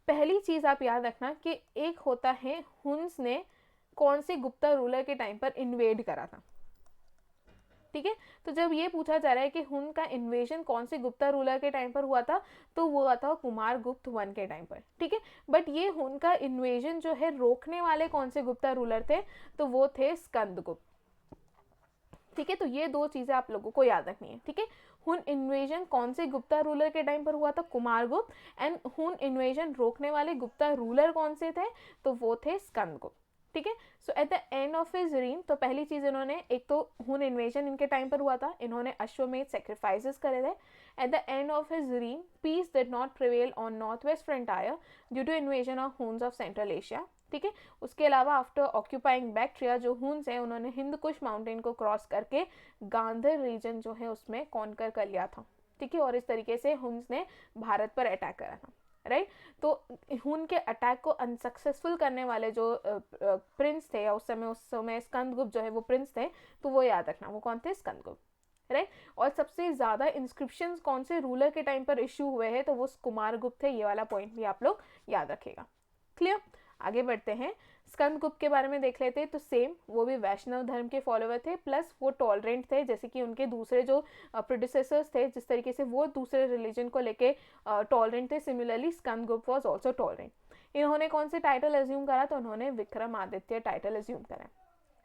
पहली चीज़ आप याद रखना कि एक होता है हुन्स ने कौन से गुप्ता रूलर के टाइम पर इन्वेड करा था, ठीक है। तो जब ये पूछा जा रहा है कि हुन का इन्वेजन कौन से गुप्ता रूलर के टाइम पर हुआ था, तो वो हुआ था कुमारगुप्त 1 के टाइम पर, ठीक है। बट ये हुन का इन्वेजन जो है रोकने वाले कौन से गुप्ता रूलर थे, तो वो थे स्कंदगुप्त, ठीक है। तो ये 2 चीज़ें आप लोगों को याद रखनी है, ठीक है। हुन इन्वेजन कौन से गुप्ता रूलर के टाइम पर हुआ था, कुमारगुप्त, एंड हुन इन्वेजन रोकने वाले गुप्ता रूलर कौन से थे, तो वो थे स्कंदगुप्त, ठीक है। So at the end of his reign, तो पहली चीज़ इन्होंने, एक तो हुन इन्वेजन इनके टाइम पर हुआ था, इन्होंने अश्वमेध सेक्रीफाइसेस करे थे। At the end of his reign, peace did not prevail on north west frontier due to invasion of Huns of central Asia, ठीक है। उसके अलावा आफ्टर ऑक्यूपाइंग बैक्ट्रिया, जो हुन्स हैं उन्होंने हिंद कुश माउंटेन को क्रॉस करके गांधर रीजन जो है उसमें कॉन्कर कर लिया था, ठीक है। और इस तरीके से हुन्स ने भारत पर अटैक करा था, राइट। तो हुन के अटैक को अनसक्सेसफुल करने वाले जो प्रिंस थे, या उस समय स्कंदगुप्त जो है वो प्रिंस थे, तो वो याद रखना वो कौन थे, स्कंदगुप्त, राइट। और सबसे ज़्यादा इंस्क्रिप्शंस कौन से रूलर के टाइम पर इशू हुए हैं, तो वो कुमारगुप्त थे। ये वाला पॉइंट भी आप लोग याद रखेगा। क्लियर। आगे बढ़ते हैं, स्कंदगुप्त के बारे में देख लेते हैं। तो सेम, वो भी वैष्णव धर्म के फॉलोवर थे, प्लस वो टॉलरेंट थे, जैसे कि उनके दूसरे जो प्रोडिसेसर्स थे, जिस तरीके से वो दूसरे रिलीजन को लेके टॉलरेंट थे, similarly Skandagupta was also tolerant. इन्होंने कौन से टाइटल एज्यूम करा, तो उन्होंने विक्रमादित्य टाइटल एज्यूम करा,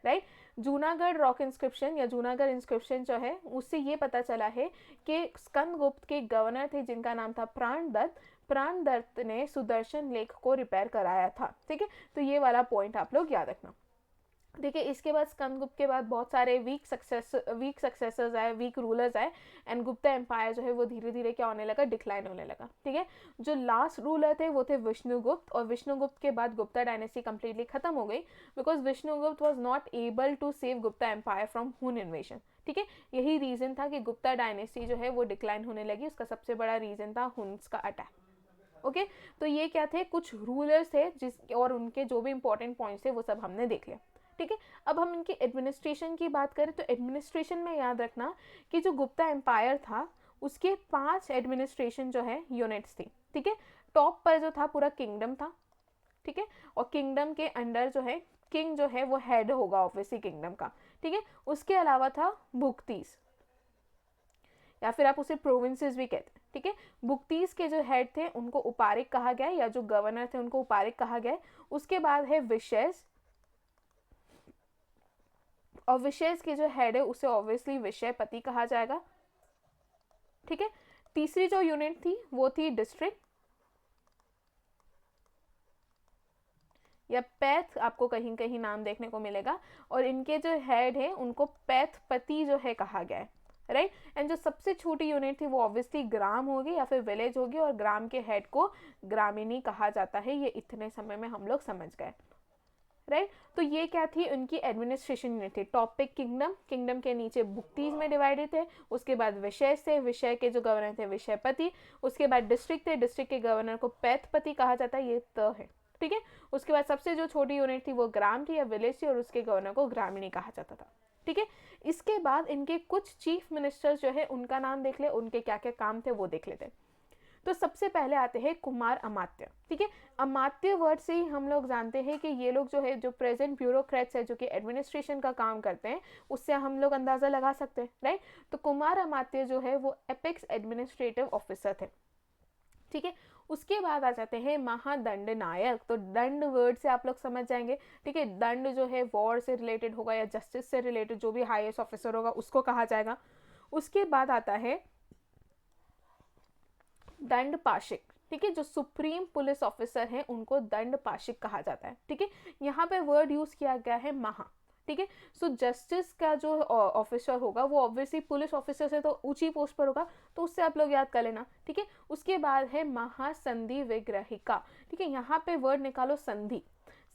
राइट। जूनागढ़ रॉक इंस्क्रिप्शन या जूनागढ़ इंस्क्रिप्शन जो है, उससे ये पता चला है कि स्कंदगुप्त के गवर्नर थे जिनका नाम था प्राणदत्त। प्राणदत्त ने सुदर्शन लेक को रिपेयर कराया था, ठीक है। तो ये वाला पॉइंट आप लोग याद रखना। देखिए, इसके बाद स्कंदगुप्त के बाद बहुत सारे वीक सक्सेसर्स आए, वीक रूलर्स आए, एंड गुप्ता एम्पायर जो है वो धीरे धीरे क्या होने लगा, डिक्लाइन होने लगा, ठीक है। जो लास्ट रूलर थे वो थे विष्णुगुप्त, और विष्णुगुप्त के बाद गुप्ता डायनेस्टी कंप्लीटली खत्म हो गई, because Vishnugupta was not able to save Gupta empire from Hun invasion, ठीक है। यही रीजन था कि गुप्ता डायनेस्टी जो है वो डिक्लाइन होने लगी। उसका सबसे बड़ा रीजन था हुन्स का अटैक। ओके, तो ये क्या थे, कुछ रूलर्स थे जिस और उनके जो भी इंपॉर्टेंट पॉइंट्स थे वो सब हमने देख लिया, ठीक है। अब हम इनकी एडमिनिस्ट्रेशन की बात करें, तो एडमिनिस्ट्रेशन में याद रखना कि जो गुप्ता एम्पायर था उसके 5 एडमिनिस्ट्रेशन जो है यूनिट्स थी, ठीक है। टॉप पर जो था पूरा किंगडम था, ठीक है, और किंगडम के अंडर जो है किंग जो है वो हेड होगा ऑब्वियसली किंगडम का, ठीक है। उसके अलावा था भुक्तीस, या फिर आप उसे प्रोविंसेस भी कहते हैं, ठीक है। भुक्तीस के जो हेड थे उनको उपारिक कहा गया, या जो गवर्नर थे उनको उपारिक कहा गया। उसके बाद है विशेष, और विशेष के जो हेड है उसे ऑब्वियसली विषयपति कहा जाएगा, ठीक है। तीसरी जो यूनिट थी वो थी डिस्ट्रिक्ट, या पैथ, आपको कहीं कहीं नाम देखने को मिलेगा, और इनके जो हेड है उनको पैथपति जो है कहा गया है, राइट। एंड जो सबसे छोटी यूनिट थी वो ऑब्वियसली ग्राम होगी या फिर विलेज होगी, और ग्राम के हेड को ग्रामीणी कहा जाता है। ये इतने समय में हम लोग समझ गए, राइट। तो ये क्या थी, उनकी एडमिनिस्ट्रेशन यूनिट थी। टॉप पे किंगडम, किंगडम के नीचे भुक्तीज में डिवाइडेड थे। उसके बाद विषय से, विषय के जो गवर्नर थे विषयपति। उसके बाद डिस्ट्रिक्ट थे, डिस्ट्रिक्ट के गवर्नर को पैथपति कहा जाता है, ये त है, ठीक है। उसके बाद सबसे जो छोटी यूनिट थी वो ग्राम थी या विलेज थी, और उसके गवर्नर को ग्रामीणी कहा जाता था, ठीक है। इसके बाद इनके कुछ चीफ मिनिस्टर्स जो है उनका नाम देख ले, उनके क्या क्या काम थे वो देख लेते हैं। तो सबसे पहले आते हैं कुमार अमात्य, ठीक है। अमात्य वर्ड से ही हम लोग जानते हैं कि ये लोग जो है, जो प्रेजेंट ब्यूरोक्रेट्स है जो कि एडमिनिस्ट्रेशन का काम करते हैं, उससे हम लोग अंदाजा लगा सकते हैं, राइट। तो कुमार अमात्य जो है वो एपेक्स एडमिनिस्ट्रेटिव ऑफिसर थे, ठीक है। उसके बाद आ जाते हैं महादंड नायक। तो दंड वर्ड से आप लोग समझ जाएंगे, ठीक है। दंड जो है वॉर से रिलेटेड होगा या जस्टिस से रिलेटेड, जो भी हाईएस्ट ऑफिसर होगा उसको कहा जाएगा। उसके बाद आता है दंड पाशिक, ठीक है। जो सुप्रीम पुलिस ऑफिसर हैं उनको दंड पाशिक कहा जाता है, ठीक है। यहाँ पे वर्ड यूज किया गया है महा, ठीक है। सो जस्टिस का जो ऑफिसर होगा वो ऑब्वियसली पुलिस ऑफिसर से तो ऊंची पोस्ट पर होगा, तो उससे आप लोग याद कर लेना, ठीक है। उसके बाद है महासंधि विग्रहिका, ठीक है। यहाँ पे वर्ड निकालो संधि।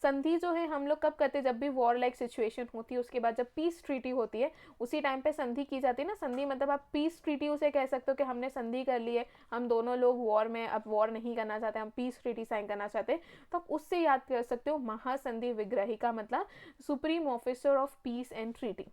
संधि जो है हम लोग कब करते हैं, जब भी वॉर लाइक सिचुएशन होती है, उसके बाद जब पीस ट्रीटी होती है उसी टाइम पे संधि की जाती है ना। संधि मतलब आप पीस ट्रीटी उसे कह सकते हो कि हमने संधि कर ली है, हम दोनों लोग वॉर में अब वॉर नहीं करना चाहते, हम पीस ट्रीटी साइन करना चाहते हैं, तो आप उससे याद कर सकते हो महासंधि विग्रहिका मतलब supreme officer of peace and treaty,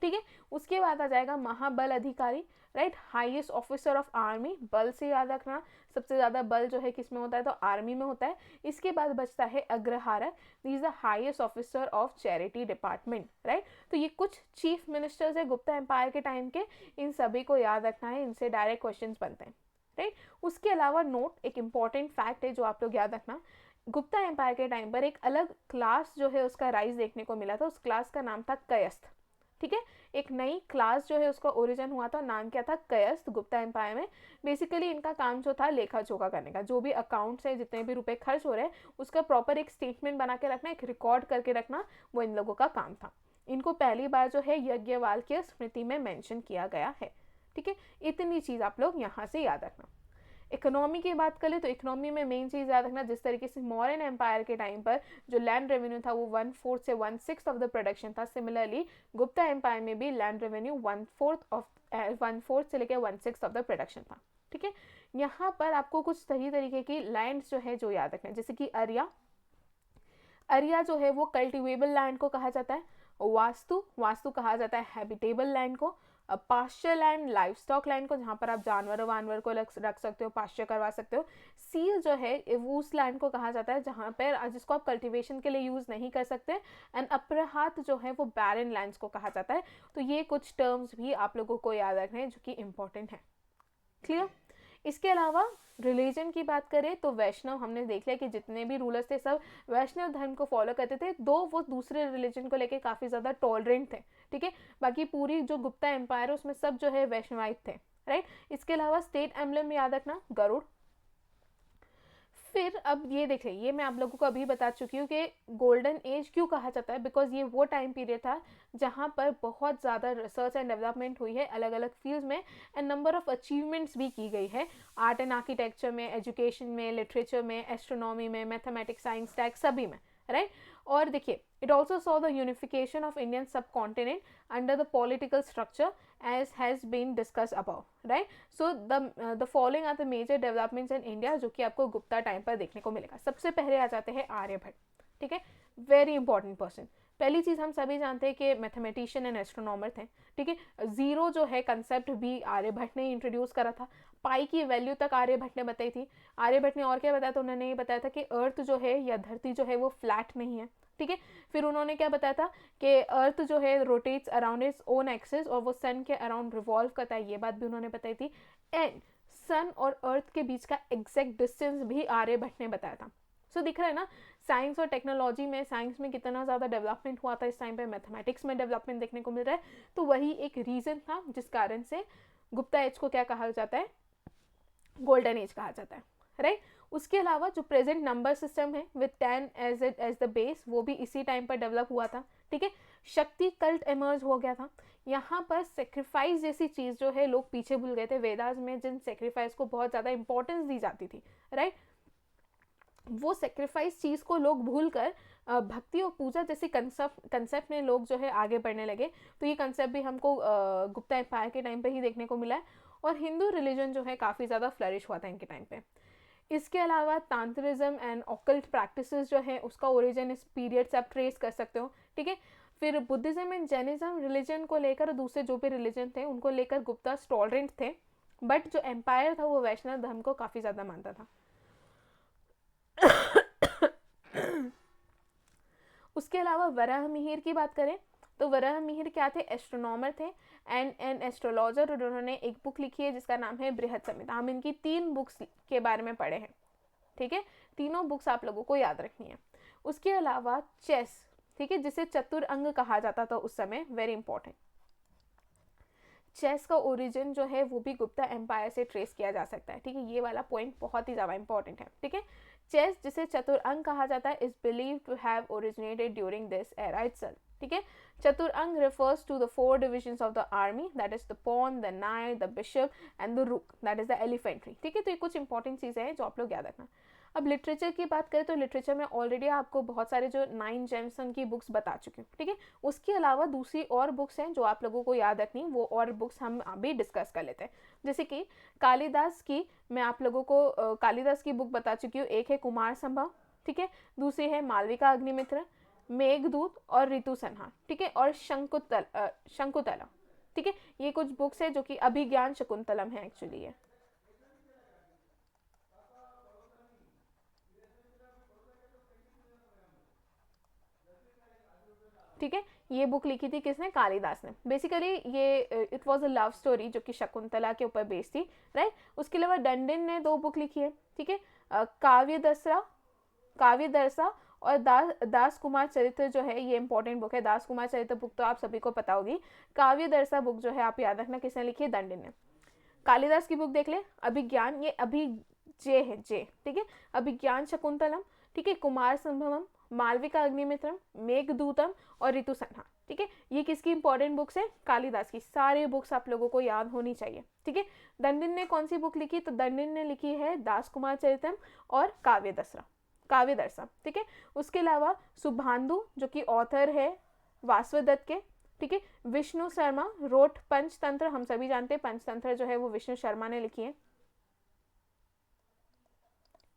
ठीक है। उसके बाद आ जाएगा महाबल अधिकारी, right, highest officer of army. बल से याद रखना, सबसे ज्यादा बल जो है किसमें होता है, तो आर्मी में होता है। इसके बाद बचता है Agraharaka, is the highest officer of charity department, right. तो ये कुछ चीफ मिनिस्टर्स है गुप्ता एम्पायर के टाइम के, इन सभी को याद रखना है, इनसे डायरेक्ट क्वेश्चन बनते हैं, राइट। उसके अलावा नोट, एक इंपॉर्टेंट फैक्ट है जो आप लोग याद रखना, गुप्ता एम्पायर के टाइम पर एक अलग क्लास जो है उसका राइज देखने को मिला था। उस क्लास का नाम था कयस्थ, ठीक है। एक नई क्लास जो है उसका ओरिजिन हुआ था, नाम क्या था, कयस्थ, गुप्ता एम्पायर में। बेसिकली इनका काम जो था लेखा जोखा करने का, जो भी अकाउंट्स है, जितने भी रुपए खर्च हो रहे हैं उसका प्रॉपर एक स्टेटमेंट बना के रखना, एक रिकॉर्ड करके रखना, वो इन लोगों का काम था। इनको पहली बार जो है यज्ञवाल की स्मृति में मेंशन किया गया है, ठीक है। इतनी चीज आप लोग यहाँ से याद रखना। इकोनॉमी की बात करें तो इकोनॉमी में मेन चीज़ याद रखना, जिस तरीके से मौर्यन एम्पायर के टाइम पर जो लैंड रेवेन्यू था वो 1/4 से 1/6 ऑफ द प्रोडक्शन था, सिमिलरली गुप्ता एम्पायर में भी लैंड रेवेन्यू 1/4 से लेकर 1/6 ऑफ द प्रोडक्शन था। ठीक है, यहाँ पर आपको कुछ सही तरीके की लैंड जो है जो याद रखना है, जैसे कि अरिया जो है वो कल्टिवेबल लैंड को कहा जाता है, वास्तु कहा जाता है हैबिटेबल लैंड को, pasture land livestock land को, जहाँ पर आप जानवर को रख सकते हो, पास्चर करवा सकते हो। सील जो है वो उस लैंड को कहा जाता है जहाँ पर जिसको आप कल्टीवेशन के लिए यूज़ नहीं कर सकते। एंड अपराहात जो है वो बैरन लैंड्स को कहा जाता है। तो ये कुछ टर्म्स भी आप लोगों को याद रखने हैं जो कि इंपॉर्टेंट है। क्लियर? इसके अलावा रिलीजन की बात करें तो वैष्णव, हमने देख लिया कि जितने भी रूलर्स थे सब वैष्णव धर्म को फॉलो करते थे, दो वो दूसरे रिलीजन को लेके काफ़ी ज़्यादा टॉलरेंट थे। ठीक है, बाकी पूरी जो गुप्ता एम्पायर है उसमें सब जो है वैष्णवाइट थे, राइट। इसके अलावा स्टेट एम्बलम याद रखना गरुड़। फिर अब ये देखें, ये मैं आप लोगों को अभी बता चुकी हूँ कि गोल्डन एज क्यों कहा जाता है, बिकॉज ये वो टाइम पीरियड था जहाँ पर बहुत ज़्यादा रिसर्च एंड डेवलपमेंट हुई है अलग अलग फील्ड्स में, एंड नंबर ऑफ अचीवमेंट्स भी की गई है आर्ट एंड आर्किटेक्चर में, एजुकेशन में, लिटरेचर में, एस्ट्रोनॉमी में, मैथमेटिक्स, साइंस, टेक, सभी में, राइट। और देखिए, it also saw the unification of Indian subcontinent under the political structure as has been discussed above, right? So the following are the major developments in India जो कि आपको Gupta time पर देखने को मिलेगा। सबसे पहले आ जाते हैं आर्यभट्ट। ठीक है, वेरी इंपॉर्टेंट पर्सन। पहली चीज़ हम सभी जानते हैं कि मैथमेटिशियन एंड एस्ट्रोनॉमर थे। ठीक है, जीरो जो है कंसेप्ट भी आर्यभट्ट ने इंट्रोड्यूस करा था, पाई की वैल्यू तक आर्यभट्ट ने बताई थी। आर्यभट्ट ने और क्या बताया था, उन्होंने ये बताया था कि अर्थ जो है या धरती जो है वो फ्लैट नहीं है। ठीक है, फिर उन्होंने क्या बताया था कि अर्थ जो है rotates around its own axis और वो सन के अराउंड रिवॉल्व करता है, ये बात भी उन्होंने बताई थी। एंड सन और अर्थ के बीच का एग्जैक्ट डिस्टेंस भी आर्यभट्ट ने बताया था। सो दिख रहा है ना, साइंस और टेक्नोलॉजी में, साइंस में कितना ज़्यादा डेवलपमेंट हुआ था इस टाइम पे, मैथमेटिक्स में डेवलपमेंट देखने को मिल रहा है। तो वही एक रीज़न था जिस कारण से गुप्ता एज को क्या कहा जाता है, गोल्डन एज कहा जाता है, राइट। उसके अलावा जो प्रेजेंट नंबर सिस्टम है विद 10 एज द बेस, वो भी इसी टाइम पर डेवलप हुआ था। ठीक है, शक्ति कल्ट एमर्ज हो गया था। यहाँ पर सेक्रीफाइस जैसी चीज़ जो है लोग पीछे भूल गए थे। वेदास में जिन सेक्रीफाइस को बहुत ज़्यादा इंपॉर्टेंस दी जाती थी, राइट, वो सेक्रीफाइस चीज़ को लोग भूल कर भक्ति और पूजा जैसे कंसेप्ट में लोग जो है आगे बढ़ने लगे। तो ये कंसेप्ट भी हमको गुप्ता एम्पायर के टाइम पे ही देखने को मिला है। और हिंदू रिलीजन जो है काफ़ी ज़्यादा फ्लरिश हुआ था इनके टाइम पे। इसके अलावा तांत्रिज्म एंड ऑकल्ट प्रैक्टिसेस जो है उसका ओरिजिन इस पीरियड से आप ट्रेस कर सकते हो। ठीक है, फिर बुद्धिज्म एंड जैनिज्म रिलीजन को लेकर, दूसरे जो भी रिलीजन थे उनको लेकर गुप्ता टॉलरेंट थे, बट जो एम्पायर था वो वैष्णव धर्म को काफ़ी ज़्यादा मानता था। उसके अलावा वराह मिहिर की बात करें तो वराह मिहिर क्या थे, एस्ट्रोनॉमर थे एंड एन एस्ट्रोलॉजर। और उन्होंने एक बुक लिखी है जिसका नाम है बृहद संहिता। हम इनकी 3 बुक्स के बारे में पढ़े हैं। ठीक है, तीनों बुक्स आप लोगों को याद रखनी है। उसके अलावा चेस, ठीक है, जिसे चतुरंग कहा जाता था उस समय, वेरी इंपॉर्टेंट। चेस का ओरिजिन जो है वो भी गुप्ता एम्पायर से ट्रेस किया जा सकता है। ठीक है, ये वाला पॉइंट बहुत ही ज़्यादा इंपॉर्टेंट है। ठीक है, चेस जिसे चतुरंग कहा जाता है is believe to have originated during this era itself. ठीक है, चतुरंग refers to the 4 divisions of the army, that is the pawn, the knight, the bishop and the rook, that is the elephantry। ठीक है, तो ये कुछ important चीज़ें हैं जो आप लोग याद रखना। अब लिटरेचर की बात करें तो लिटरेचर में ऑलरेडी आपको बहुत सारे जो 9 जेम्स की बुक्स बता चुकी हूँ। ठीक है, उसके अलावा दूसरी और बुक्स हैं जो आप लोगों को याद रखनी, वो और बुक्स हम अभी डिस्कस कर लेते हैं। जैसे कि कालिदास की, मैं आप लोगों को कालिदास की बुक बता चुकी हूँ। एक है कुमार संभव, ठीक है, दूसरी है मालविका अग्निमित्र, मेघदूत और ऋतु संहार। ठीक है, और शंकुतला। ठीक है, ये कुछ बुक्स है जो कि अभिज्ञान शकुंतलम है एक्चुअली ये। ठीक है, ये बुक लिखी थी किसने, कालिदास ने। बेसिकली ये it was a love story जो कि शकुंतला के ऊपर बेस्ड थी, राइट। उसके अलावा डंडिन ने 2 बुक लिखी है। ठीक है, काव्य दरसा और दास कुमार चरित्र जो है, ये इंपॉर्टेंट बुक है। दास कुमार चरित्र बुक तो आप सभी को पता होगी। काव्य दरसा बुक जो है आप याद रखना किसने लिखी है, दंडिन ने। कालिदास की बुक देख ले, अभिज्ञान, ये अभी जे है, जे। ठीक है, अभिज्ञान शकुंतलम। ठीक है, कुमार संभवम मालविका अग्निमित्रम, मेघदूतम और ऋतुसंहार। ठीक है, ये किसकी इंपॉर्टेंट बुक्स है? कालिदास की। सारे बुक्स आप लोगों को याद होनी चाहिए। ठीक है, दंडिन ने कौन सी बुक लिखी? तो दंडिन ने लिखी है दास कुमार चरितम और काव्यदर्शा। ठीक है, उसके अलावा सुभांदु जो कि ऑथर है वासवदत्त के। ठीक है, विष्णु शर्मा रोट पंचतंत्र, हम सभी जानते हैं पंचतंत्र जो है वो विष्णु शर्मा ने लिखी है,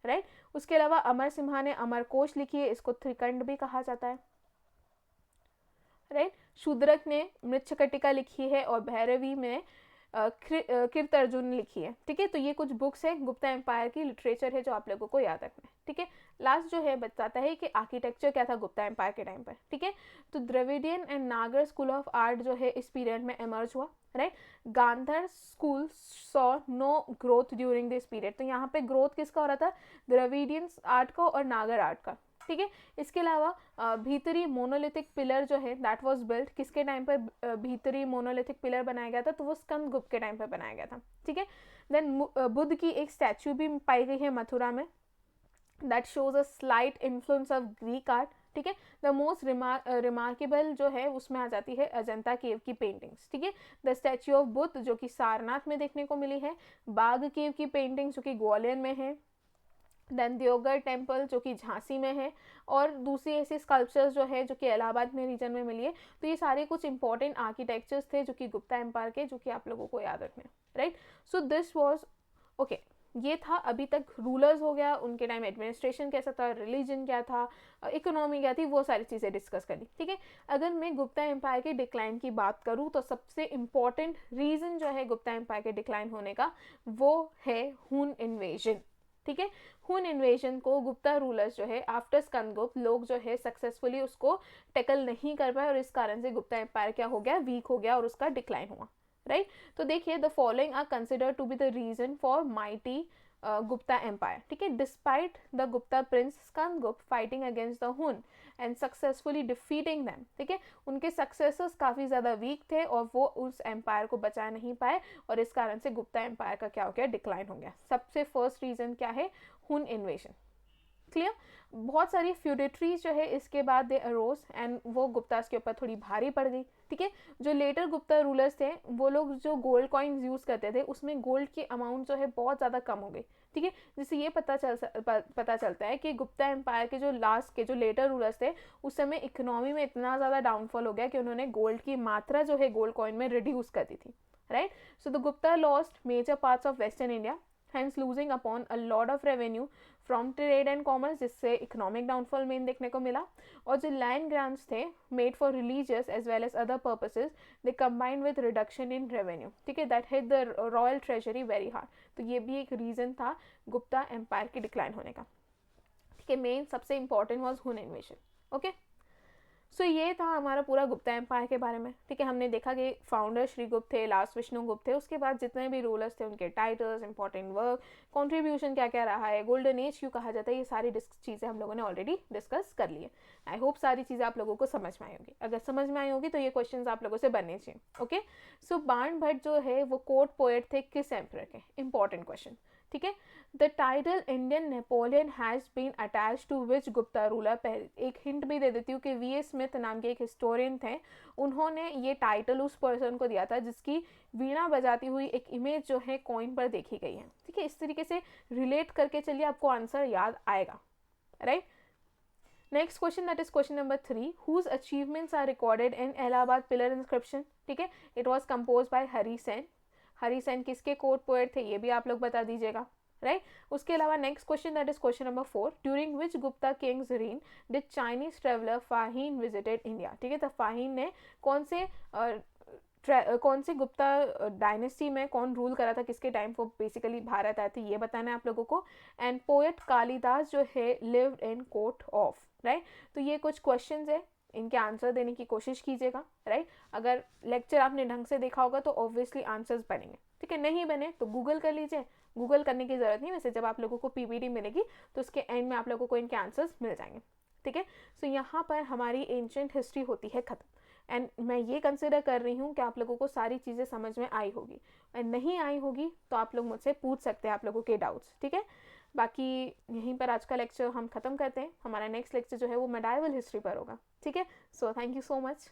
राइट। उसके अलावा अमर सिम्हा ने अमरकोश लिखी है, इसको त्रिकंड भी कहा जाता है, राइट। शूद्रक ने मृच्छकटिका लिखी है और भैरवी में कृत अर्जुन लिखी है। ठीक है, तो ये कुछ बुक्स है गुप्ता एम्पायर की, लिटरेचर है जो आप लोगों को याद रखना है। ठीक है, लास्ट जो है बताता है कि आर्किटेक्चर क्या था गुप्ता एम्पायर के टाइम पर। ठीक है, तो Dravidian and Nagar school of art जो है इस पीरियड में एमर्ज हुआ, right. Gandhara school saw no growth during this period, तो यहाँ पे ग्रोथ किसका हो रहा था? द्रविडियन आर्ट का और नागर आर्ट का। ठीक है, इसके अलावा भीतरी मोनोलिथिक पिलर जो है दैट वाज बिल्ट, किसके टाइम पर भीतरी मोनोलिथिक पिलर बनाया गया था? तो वो स्कंदगुप्त के टाइम पर बनाया गया था। ठीक है, देन बुद्ध की एक स्टैचू भी पाई गई है मथुरा में, that shows a slight influence of Greek art. ठीक है, द मोस्ट रिमार्केबल जो है उसमें आ जाती है अजंता केव की पेंटिंग्स। ठीक है, द स्टैच्यू ऑफ बुद्ध जो कि सारनाथ में देखने को मिली है, बाघ केव की पेंटिंग जो कि ग्वालियर में है, देन दियोगर टेम्पल जो कि झांसी में है, और दूसरी ऐसी स्कल्पचर्स जो है जो कि इलाहाबाद में रीजन में मिली है। तो ये सारे कुछ इंपॉर्टेंट आर्किटेक्चर्स थे जो कि गुप्ता एम्पायर के, जो कि आप लोगों को याद रखने, right. So this was okay, ये था अभी तक रूलर्स हो गया, उनके टाइम एडमिनिस्ट्रेशन कैसा था, रिलीजन क्या था, इकोनॉमी क्या थी, वो सारी चीज़ें डिस्कस करनी। ठीक है, अगर मैं गुप्ता एम्पायर के डिक्लाइन की बात करूँ तो सबसे इम्पॉर्टेंट रीज़न जो है गुप्ता एम्पायर के डिक्लाइन होने का वो है हुन इन्वेजन। ठीक है, हुन इन्वेजन को गुप्ता रूलर्स जो है आफ्टर स्कंदगुप्त लोग जो है सक्सेसफुली उसको टैकल नहीं कर पाए, और इस कारण से गुप्ता एम्पायर क्या हो गया? वीक हो गया और उसका डिक्लाइन हुआ, राइट। तो देखिए the following are considered to be the reason for mighty Gupta empire. ठीक है, despite the Gupta prince Skandagupta fighting against the Hun and successfully defeating them. ठीक है, उनके सक्सेसर्स काफ़ी ज़्यादा वीक थे और वो उस एम्पायर को बचा नहीं पाए, और इस कारण से गुप्ता एम्पायर का क्या हो गया? डिक्लाइन हो गया। सबसे फर्स्ट रीज़न क्या है? हुन इन्वेजन। क्लियर? बहुत सारी फ्यूडेटरीज जो है इसके बाद दे अरोज एंड वो गुप्तास के ऊपर थोड़ी भारी पड़ गई। ठीक है, जो लेटर गुप्ता रूलर्स थे वो लोग जो गोल्ड कॉइन्स यूज़ करते थे उसमें गोल्ड की अमाउंट जो है बहुत ज़्यादा कम हो गई। ठीक है, जिससे ये पता चलता है कि गुप्ता एम्पायर के जो लास्ट के जो लेटर रूलर्स थे उस समय इकोनॉमी में इतना ज़्यादा डाउनफॉल हो गया कि उन्होंने गोल्ड की मात्रा जो है गोल्ड कॉइन में रिड्यूस कर दी थी, right. So the Gupta lost major parts of western India, hence losing upon a lot of revenue from trade and commerce, जिससे इकोनॉमिक डाउनफॉल मेन देखने को मिला। और जो लैंड ग्रांट्स थे made for religious as well as other purposes, they combined with reduction in revenue. ठीक है, that hit the royal treasury very hard. तो ये भी एक रीज़न था गुप्ता एम्पायर की डिक्लाइन होने का। ठीक है, मेन सबसे इंपॉर्टेंट वॉज हुन इन्वेजन। ओके, सो ये था हमारा पूरा गुप्ता एम्पायर के बारे में। ठीक है, हमने देखा कि फाउंडर श्रीगुप्त थे, लास्ट विष्णुगुप्त थे, उसके बाद जितने भी रूलर्स थे उनके टाइटल्स, इंपॉर्टेंट वर्क, कंट्रीब्यूशन क्या क्या रहा है, गोल्डन एज क्यों कहा जाता है, ये सारी चीज़ें हम लोगों ने ऑलरेडी डिस्कस कर ली है। आई होप सारी चीज़ें आप लोगों को समझ में आई होगी। अगर समझ में आई होगी तो ये क्वेश्चन आप लोगों से बनने चाहिए। ओके, सो बाण भट्ट जो है वो कोर्ट पोएट थे किस एम्परर के? Important question. ठीक है, the title Indian Napoleon has been attach to which Gupta ruler? एक हिंट भी दे देती हूँ कि वी ए स्मिथ नाम के एक हिस्टोरियन थे, उन्होंने ये टाइटल उस पर्सन को दिया था जिसकी वीणा बजाती हुई एक इमेज जो है कॉइन पर देखी गई है। ठीक है, इस तरीके से रिलेट करके चलिए आपको आंसर याद आएगा, right. Next question, that is question number 3, whose achievements are recorded in Allahabad pillar inscription? ठीक है, it was compose by Hari Sen. Hari Sen किसके कोर्ट पोएट थे ये भी आप लोग बता दीजिएगा, राइट। उसके अलावा next question, that is question number 4, during which Gupta kings reign did Chinese traveller Fahien visited India? ठीक है, तो फाहीन ने कौन से गुप्ता डायनेस्टी में कौन रूल करा था, किसके टाइम वो बेसिकली भारत आए थे, ये बताना है आप लोगों को। एंड पोएट कालिदास जो है lived in court of, right. तो ये कुछ क्वेश्चंस है, इनके आंसर देने की कोशिश कीजिएगा, राइट। अगर लेक्चर आपने ढंग से देखा होगा तो ऑब्वियसली आंसर्स बनेंगे। ठीक है, नहीं बने तो गूगल कर लीजिए, गूगल करने की ज़रूरत नहीं, वैसे जब आप लोगों को पीपीटी मिलेगी तो उसके एंड में आप लोगों को इनके आंसर्स मिल जाएंगे। ठीक है, सो यहाँ पर हमारी एंशिएंट हिस्ट्री होती है ख़त्म, एंड मैं ये कंसिडर कर रही हूँ कि आप लोगों को सारी चीज़ें समझ में आई होगी, एंड नहीं आई होगी तो आप लोग मुझसे पूछ सकते हैं आप लोगों के डाउट्स। ठीक है, बाकी यहीं पर आज का लेक्चर हम ख़त्म करते हैं, हमारा नेक्स्ट लेक्चर जो है वो मेडाइवल हिस्ट्री पर होगा, ठीक है। So thank you so much.